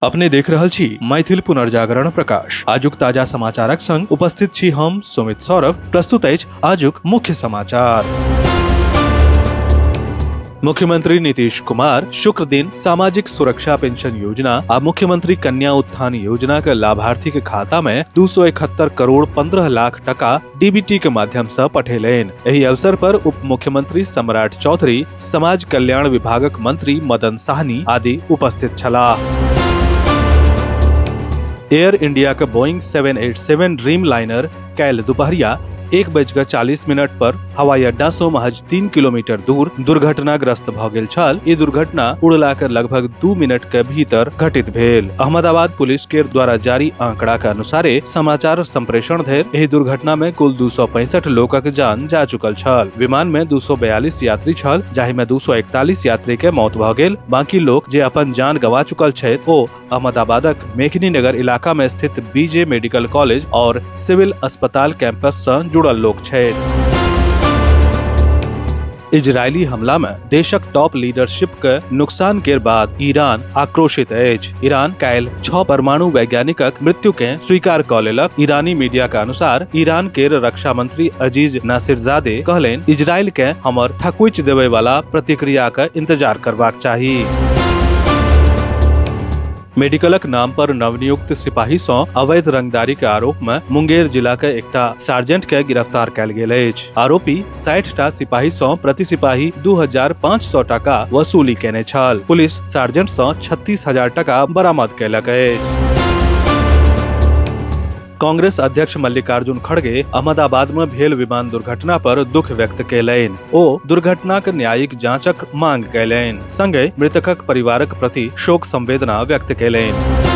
अपने देख रहल छी मैथिल पुनर्जागरण प्रकाश। आजुक ताजा समाचारक संग उपस्थित छी हम सुमित सौरभ। प्रस्तुत अछि आजुक मुख्य समाचार। मुख्यमंत्री नीतीश कुमार शुक्र दिन सामाजिक सुरक्षा पेंशन योजना आ मुख्यमंत्री कन्या उत्थान योजना के लाभार्थी के खाता में 271 करोड़ 15 लाख टका डीबीटी के माध्यम से पठेलनि। एहि अवसर पर उप मुख्यमंत्री सम्राट चौधरी, समाज कल्याण विभागक मंत्री मदन साहनी आदि उपस्थित छलाह। एयर इंडिया का बोइंग 787 ड्रीम लाइनर काल्हि दुपहरिया 1:40 पर हवाई अड्डा से महज 3 किलोमीटर दूर दुर्घटनाग्रस्त भ गेल छल। ई दुर्घटना उड़ला के लगभग 2 मिनट के भीतर घटित भेल। अहमदाबाद पुलिस के द्वारा जारी आंकड़ा के अनुसारे समाचार संप्रेषण धरि एहि दुर्घटना में कुल 265 लोकक जान जा चुकल छल। विमान में 242 यात्री छल, जाहि में 241 यात्री के मौत भ गेल। बाकी लोग जे अपन जान गवा चुकल छथि ओ अहमदाबादक मेघनी नगर इलाका में स्थित बीजे मेडिकल कॉलेज और सिविल अस्पताल कैंपस से जुड़ल लोक छथि। इजरायली हमला में देशक टॉप लीडरशिप के नुकसान के बाद ईरान आक्रोशित अछि। ईरान काल्हि 6 परमाणु वैज्ञानिकक मृत्यु के स्वीकार क लेलक। ईरानी मीडिया के अनुसार ईरान के रक्षा मंत्री अजीज नासिरजादे कहलनि, इजरायल के हमर थकुचि देबय वाला प्रतिक्रिया के इंतजार करबाक चाही। मेडिकलक नाम पर नवनियुक्त सिपाही सँ अवैध रंगदारी के आरोप में मुंगेर जिला के एकटा सार्जेंट के गिरफ्तार कयल गेल अछि। आरोपी 60 टा सिपाही सँ प्रति सिपाही 2500 टाका वसूली केने छल। पुलिस सार्जेंट सँ 36,000 टाका बरामद कयलक अछि। कांग्रेस अध्यक्ष मल्लिकार्जुन खड़गे अहमदाबाद में भेल विमान दुर्घटना पर दुख व्यक्त कयलनि। ओ दुर्घटनाक न्यायिक जांचक मांग कयलनि, संगे मृतकक परिवारक प्रति शोक संवेदना व्यक्त कयलनि।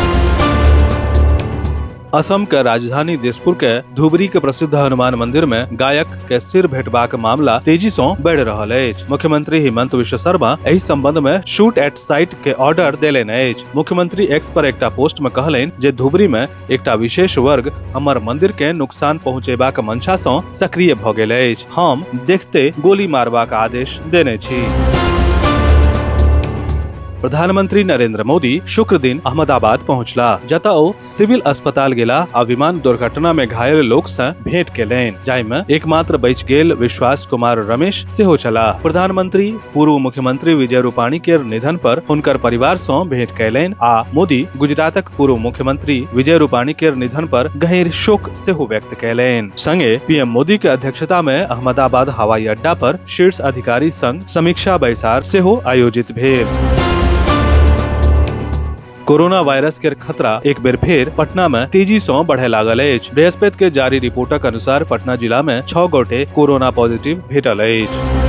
असम के राजधानी दिसपुर के धुबरी के प्रसिद्ध हनुमान मंदिर में गायक के सिर भेटबाक मामला तेजी सँ बढ़ि रहल अछि। मुख्यमंत्री हिमंत विश्व शर्मा एहि संबंध में शूट एट साइट के ऑर्डर देलनि अछि। मुख्यमंत्री एक्स पर एकटा पोस्ट में कहलनि जे धुबरी में एकटा विशेष वर्ग हमर मंदिर के नुकसान पहुँचेबाक मंशा सँ सक्रिय भ गेल अछि। हम देखते गोली मारबाक आदेश देने छी। प्रधानमंत्री नरेंद्र मोदी शुक्र दिन अहमदाबाद पहुंचला, जतऽ ओ सिविल अस्पताल गेला आ विमान दुर्घटना में घायल लोक सँ भेंट केलनि, जाहि में एकमात्र बचि गेल विश्वास कुमार रमेश सेहो छलाह। प्रधानमंत्री पूर्व मुख्यमंत्री विजय रूपाणी के निधन पर हुनकर परिवार सँ भेंट केलनि आ मोदी गुजरातक पूर्व मुख्यमंत्री विजय रूपाणी के निधन पर गहींर शोक सेहो व्यक्त केलनि। संगे पीएम मोदी के अध्यक्षता में अहमदाबाद हवाई अड्डा पर शीर्ष अधिकारी संग समीक्षा बैसार सेहो आयोजित भेल। कोरोना वायरस के खतरा एक बेर फेर पटना में तेजी सँ बढ़े लागल अछि। बृहस्पति के जारी रिपोर्टक अनुसार पटना जिला में 6 गोटे कोरोना पॉजिटिव भेटल अछि।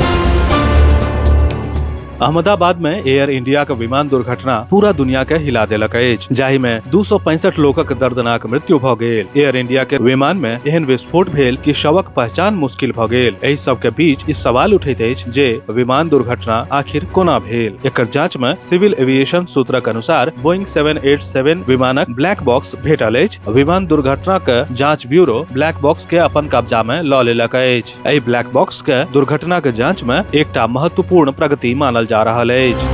अहमदाबाद में एयर इंडिया के विमान दुर्घटना पूरा दुनिया के हिला देलक अछि, जाहि में 265 लोकक दर्दनाक मृत्यु भ गेल। एयर इंडिया के विमान में एहन विस्फोट भेल कि शवक पहचान मुश्किल भ गेल। एहि सब के बीच इस सवाल उठैत अछि जे विमान दुर्घटना आखिर कोना भेल। एकर जांच में सिविल एविएशन सूत्रक अनुसार बोइंग 787 विमानक ब्लैक बॉक्स भेटल अछि। विमान दुर्घटना के जांच ब्यूरो ब्लैक बॉक्स के अपन कब्जा में लऽ लेलक अछि। एहि ब्लैक बॉक्स के दुर्घटना के जांच में एकटा महत्वपूर्ण प्रगति मानल जा रहल अछि।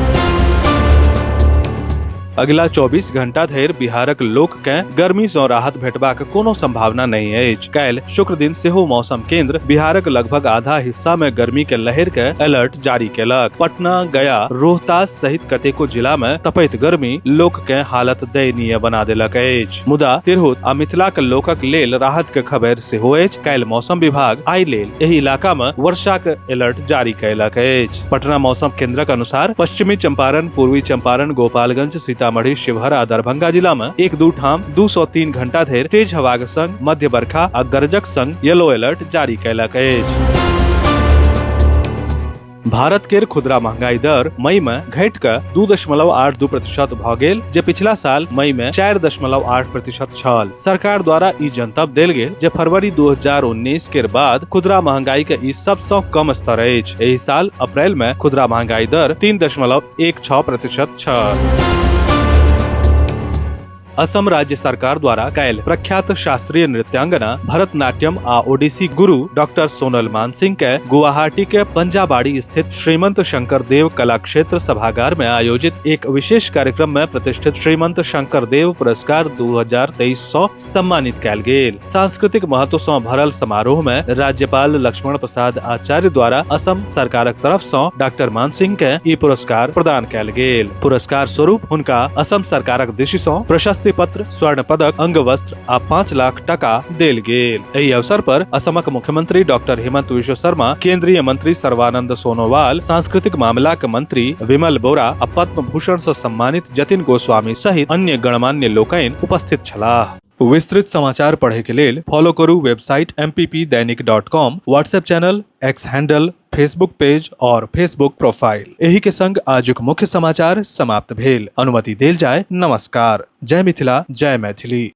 अगिला 24 घंटा धरि बिहारक लोक के गर्मी सँ राहत भेटबाक कोनो संभावना नहीं अछि। काल्हि शुक्र दिन सेहो मौसम केंद्र बिहारक लगभग आधा हिस्सा में गर्मी के लहर के अलर्ट जारी केलक। पटना, गया, रोहतास सहित कतेको जिला में तपैत गर्मी लोक के हालत दयनीय बना देलक अछि। मुदा तिरहुत आ मिथिला के लोकक लेल राहत के खबर सेहो अछि। काल्हि मौसम विभाग आइ लेल एहि इलाका में वर्षाक अलर्ट जारी कयलक अछि। पटना मौसम केंद्रक अनुसार पश्चिमी चंपारण, पूर्वी चंपारण, गोपालगंज, सीतामढ़ी, शिवहर आ दरभंगा जिला में 1-2 ठाम 2-3 घंटा धरि तेज हवाक संग मध्य बरखा आ गरजक संग येलो अलर्ट जारी कयलक अछि। भारत के खुदरा महंगाई दर मई में घटि कऽ 2.82% भ गेल, जे पिछला साल मई में 4.8% छल। सरकार द्वारा ई जनतब देल गेल जे फरवरी 2019 के बाद खुदरा महंगाई के ई सबसँ कम स्तर अछि। एहि साल अप्रैल में खुदरा महंगाई दर 3.16% छल। असम राज्य सरकार द्वारा कैल प्रख्यात शास्त्रीय नृत्यांगना भरतनाट्यम आ ओडिसी गुरु डॉक्टर सोनल मानसिंह के गुवाहाटी के पंजाबाड़ी स्थित श्रीमंत शंकर देव कला क्षेत्र सभागार में आयोजित एक विशेष कार्यक्रम में प्रतिष्ठित श्रीमंत शंकर देव पुरस्कार 2023 सम्मानित कैल गेल। सांस्कृतिक महत्व से भरल समारोह में राज्यपाल लक्ष्मण प्रसाद आचार्य द्वारा असम सरकारक तरफ से डॉक्टर मानसिंह के ई पुरस्कार प्रदान कैल गेल। पुरस्कार स्वरूप हुनका असम सरकारक दिश से प्रशस्ति पत्र, स्वर्ण पदक, अंग वस्त्र आ 5 लाख टका देल गेल। एहि अवसर पर असमक मुख्यमंत्री डॉक्टर हेमंत विश्व शर्मा, केंद्रीय मंत्री सर्बानंद सोनोवाल, सांस्कृतिक मामलाक मंत्री विमल बोरा आ पद्म भूषण से सम्मानित जतिन गोस्वामी सहित अन्य गणमान्य लोकनि उपस्थित छलाह। विस्तृत समाचार पढ़े के लेल फॉलो करू वेबसाइट mppदैनिक.com, WhatsApp channel, X handle, Facebook page और फेसबुक प्रोफाइल। एही के संग आजुक मुख्य समाचार समाप्त भेल। अनुमति देल जाय। नमस्कार। जय मिथिला, जय मैथिली।